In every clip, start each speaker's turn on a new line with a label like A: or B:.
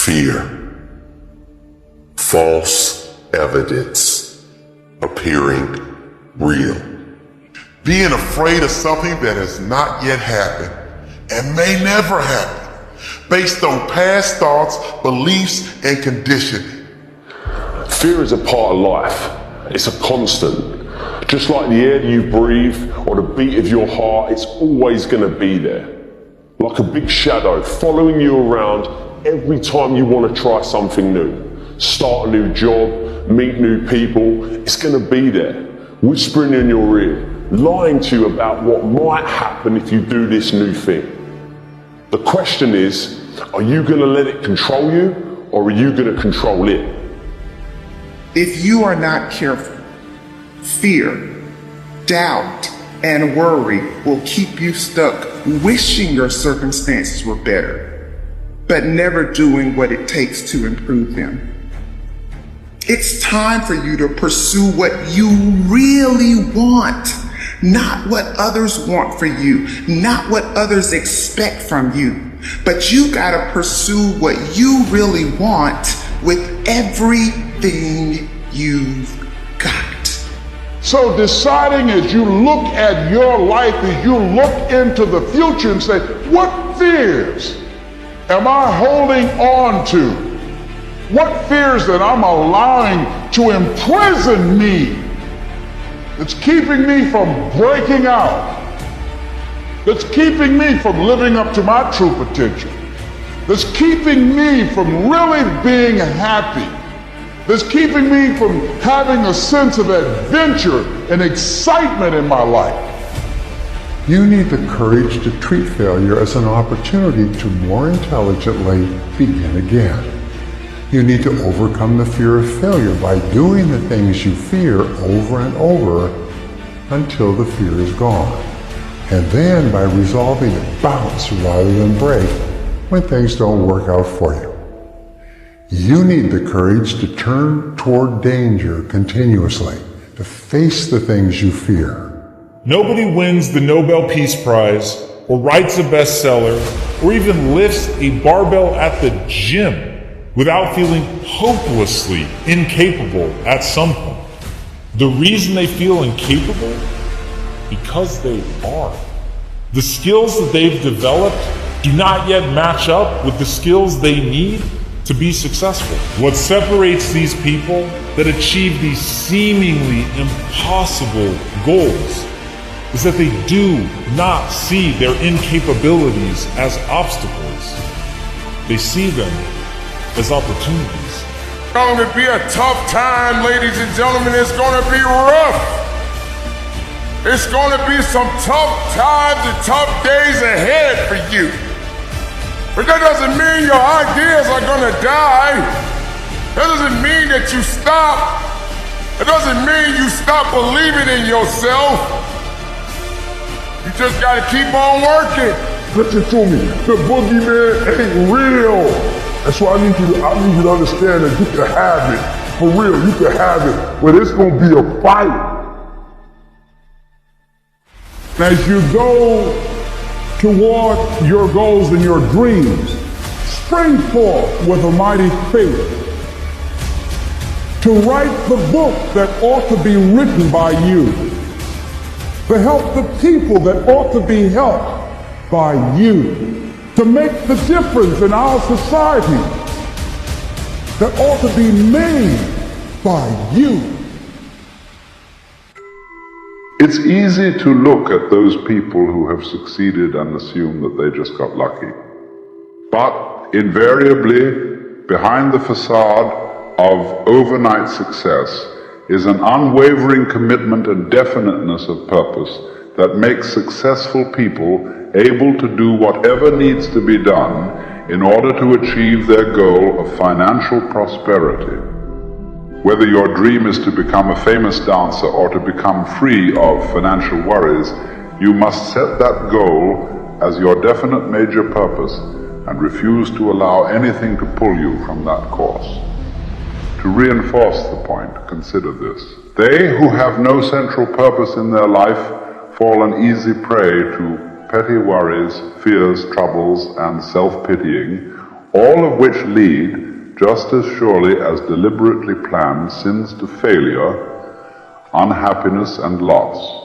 A: Fear. False evidence appearing real. Being afraid of something that has not yet happened and may never happen, based on past thoughts, beliefs, and conditioning.
B: Fear is a part of life. It's a constant. Just like the air you breathe or the beat of your heart, it's always going to be there. Like a big shadow following you around every time you want to try something new. Start a new job, meet new people, it's going to be there. Whispering in your ear, lying to you about what might happen if you do this new thing. The question is, are you going to let it control you, or are you going to control it?
C: If you are not careful, fear, doubt, and worry will keep you stuck wishing your circumstances were better, but never doing what it takes to improve them. It's time for you to pursue what you really want, not what others want for you, not what others expect from you, but you gotta pursue what you really want with everything you've got.
D: So deciding as you look at your life, as you look into the future and say, what fears am I holding on to? What fears that I'm allowing to imprison me, that's keeping me from breaking out, that's keeping me from living up to my true potential, that's keeping me from really being happy, that's keeping me from having a sense of adventure and excitement in my life.
E: You need the courage to treat failure as an opportunity to more intelligently begin again. You need to overcome the fear of failure by doing the things you fear over and over until the fear is gone. And then by resolving to bounce rather than break when things don't work out for you. You need the courage to turn toward danger continuously, to face the things you fear.
F: Nobody wins the Nobel Peace Prize, or writes a bestseller, or even lifts a barbell at the gym without feeling hopelessly incapable at some point. The reason they feel incapable? Because they are. The skills that they've developed do not yet match up with the skills they need to be successful. What separates these people that achieve these seemingly impossible goals is that they do not see their incapabilities as obstacles. They see them as opportunities.
G: It's going to be a tough time, ladies and gentlemen. It's going to be rough. It's going to be some tough times and tough days ahead for you. But that doesn't mean your ideas are gonna die. That doesn't mean that you stop. It doesn't mean you stop believing in yourself. You just gotta keep on working.
D: Listen to me, the boogeyman ain't real. That's why I need you to understand that you can have it. For real, you can have it. But it's gonna be a fight. As you go toward your goals and your dreams, spring forth with a mighty faith to write the book that ought to be written by you, to help the people that ought to be helped by you, to make the difference in our society that ought to be made by you.
H: It's easy to look at those people who have succeeded and assume that they just got lucky. But invariably, behind the facade of overnight success is an unwavering commitment and definiteness of purpose that makes successful people able to do whatever needs to be done in order to achieve their goal of financial prosperity. Whether your dream is to become a famous dancer or to become free of financial worries, you must set that goal as your definite major purpose and refuse to allow anything to pull you from that course. To reinforce the point, consider this. They who have no central purpose in their life fall an easy prey to petty worries, fears, troubles, and self-pitying, all of which lead, just as surely as deliberately planned sins, to failure, unhappiness, and loss.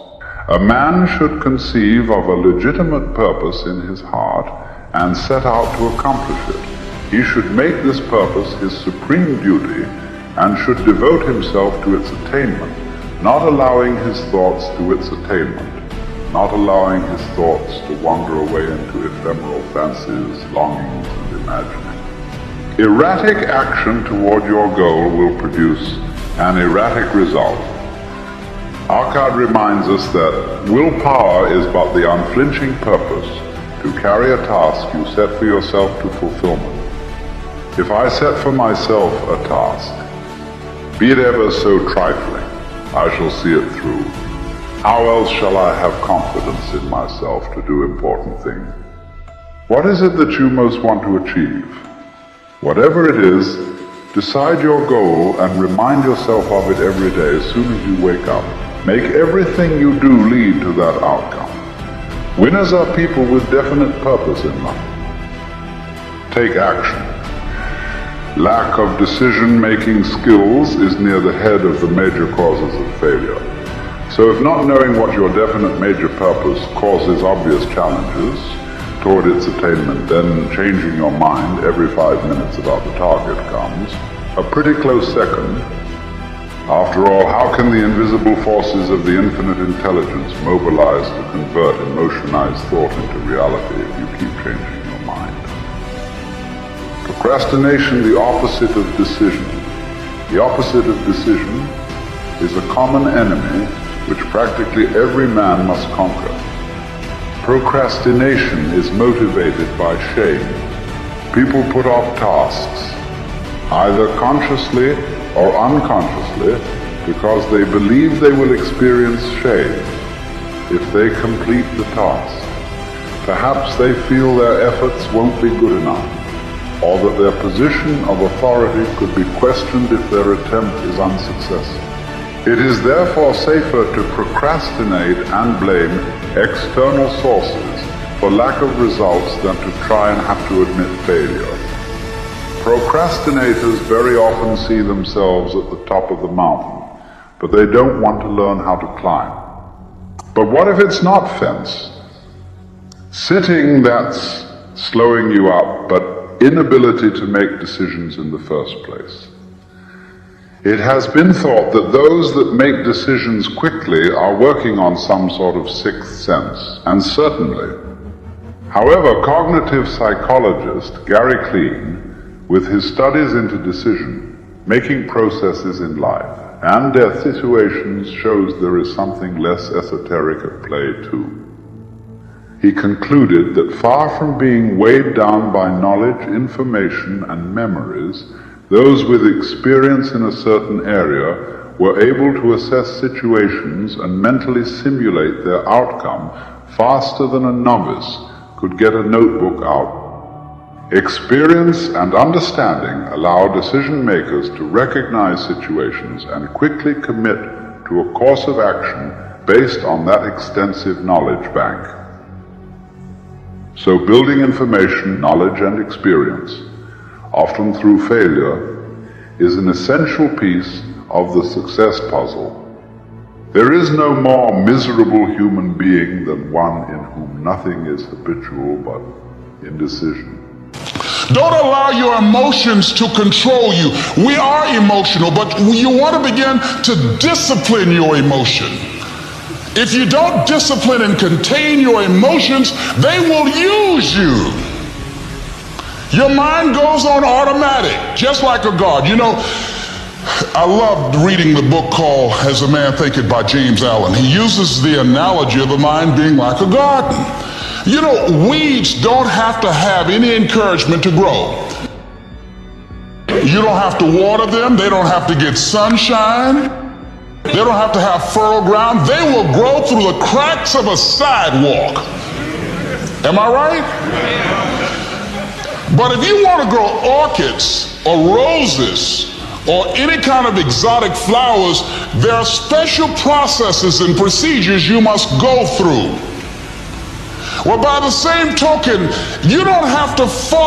H: A man should conceive of a legitimate purpose in his heart and set out to accomplish it. He should make this purpose his supreme duty and should devote himself to its attainment, not allowing his thoughts to its attainment, not allowing his thoughts to wander away into ephemeral fancies, longings, and imagining. Erratic action toward your goal will produce an erratic result. Our card reminds us that willpower is but the unflinching purpose to carry a task you set for yourself to fulfillment. If I set for myself a task, be it ever so trifling, I shall see it through. How else shall I have confidence in myself to do important things? What is it that you most want to achieve? Whatever it is, decide your goal and remind yourself of it every day as soon as you wake up. Make everything you do lead to that outcome. Winners are people with definite purpose in life. Take action. Lack of decision-making skills is near the head of the major causes of failure. So if not knowing what your definite major purpose causes obvious challenges toward its attainment, then changing your mind every 5 minutes about the target comes a pretty close second. After all, how can the invisible forces of the infinite intelligence mobilize to convert emotionized thought into reality if you keep changing your mind? Procrastination, the opposite of decision. The opposite of decision is a common enemy which practically every man must conquer. Procrastination is motivated by shame. People put off tasks, either consciously or unconsciously, because they believe they will experience shame if they complete the task. Perhaps they feel their efforts won't be good enough, or that their position of authority could be questioned if their attempt is unsuccessful. It is therefore safer to procrastinate and blame external sources for lack of results than to try and have to admit failure. Procrastinators very often see themselves at the top of the mountain, but they don't want to learn how to climb. But what if it's not fence? Sitting, that's slowing you up, but inability to make decisions in the first place. It has been thought that those that make decisions quickly are working on some sort of sixth sense, and certainly. However, cognitive psychologist Gary Klein, with his studies into decision-making processes in life and their situations, shows there is something less esoteric at play too. He concluded that far from being weighed down by knowledge, information, and memories, those with experience in a certain area were able to assess situations and mentally simulate their outcome faster than a novice could get a notebook out. Experience and understanding allow decision makers to recognize situations and quickly commit to a course of action based on that extensive knowledge bank. So building information, knowledge, and experience, often through failure, is an essential piece of the success puzzle. There is no more miserable human being than one in whom nothing is habitual but indecision.
D: Don't allow your emotions to control you. We are emotional, but you want to begin to discipline your emotion. If you don't discipline and contain your emotions, they will use you. Your mind goes on automatic, just like a guard. You know, I loved reading the book called As a Man Thinketh by James Allen. He uses the analogy of the mind being like a garden. You know, weeds don't have to have any encouragement to grow. You don't have to water them. They don't have to get sunshine. They don't have to have fertile ground. They will grow through the cracks of a sidewalk. Am I right? But if you want to grow orchids or roses or any kind of exotic flowers, there are special processes and procedures you must go through. Well, by the same token, you don't have to fall